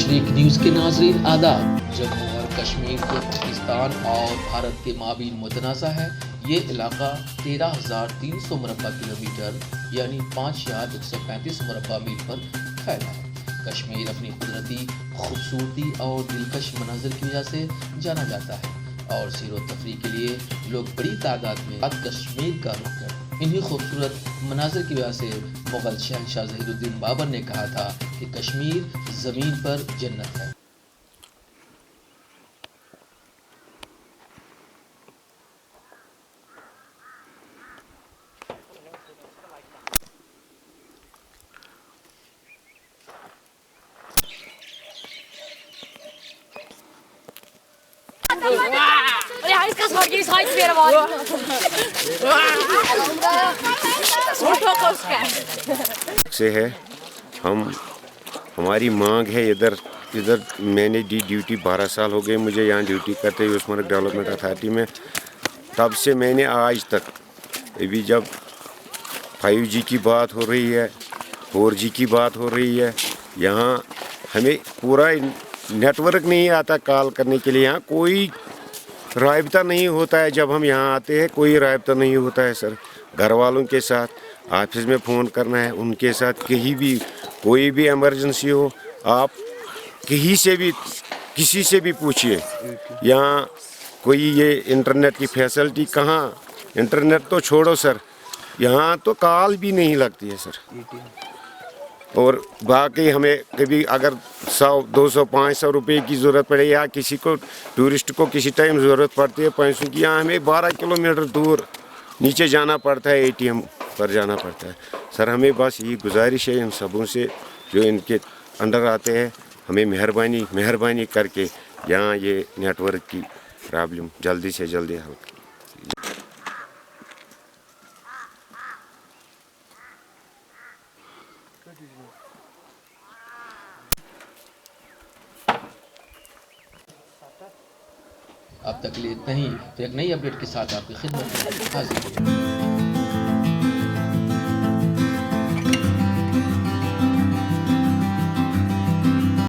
तशरीक news के नाज़रीन आदाब। जम्मू और कश्मीर को पाकिस्तान और भारत के माबीन मुतनाज़ा है। ये इलाका 13,300 मुरब्बा किलोमीटर यानी 5,135 मुरब्बा मील पर फैला है। कश्मीर अपनी कुदरती खूबसूरती और दिलकश मनाज़िर की वजह से जाना जाता है और सैर व तफरीह के लिए लोग बड़ी तादाद में कश्मीर का रुख करते हैं। इन्हीं खूबसूरत मनाज़िर की वजह से मुग़ल शहंशाह ज़हीरुद्दीन बाबर ने कहा था कि कश्मीर ज़मीन पर जन्नत है। Ja, ich kann es mal gehen, heute wieder mal. से है हमारी मांग है इधर मैंने ड्यूटी 12 साल हो गए मुझे यहाँ ड्यूटी करते हुए उस्मानुक डेवलपमेंट अथॉरिटी में। तब से मैंने आज तक अभी जब 5G की बात हो रही है 4G की बात हो रही है, यहाँ हमें पूरा नेटवर्क नहीं आता कॉल करने के लिए। यहाँ कोई रायबता नहीं होता है। जब हम यहाँ आते हैं कोई रायबता नहीं होता है सर। घर वालों के साथ ऑफिस में फ़ोन करना है, उनके साथ कहीं भी कोई भी इमरजेंसी हो आप कहीं से भी किसी से भी पूछिए। यहाँ कोई ये इंटरनेट की फैसिलिटी कहाँ, इंटरनेट तो छोड़ो सर, यहाँ तो कॉल भी नहीं लगती है सर। और बाकी हमें कभी अगर 100, 200, 500 रुपए की ज़रूरत पड़े या किसी को टूरिस्ट को किसी टाइम ज़रूरत पड़ती है पैसों की, यहाँ हमें 12 किलोमीटर दूर नीचे जाना पड़ता है, ATM पर जाना पड़ता है सर। हमें बस यही गुजारिश है इन सबों से जो इनके अंडर आते हैं, हमें मेहरबानी करके यहाँ ये नेटवर्क की प्रॉब्लम जल्दी से जल्दी हल। अब तक के लिए इतना ही, तो एक नई अपडेट के साथ आपकी खिदमत में हाजिर होंगे।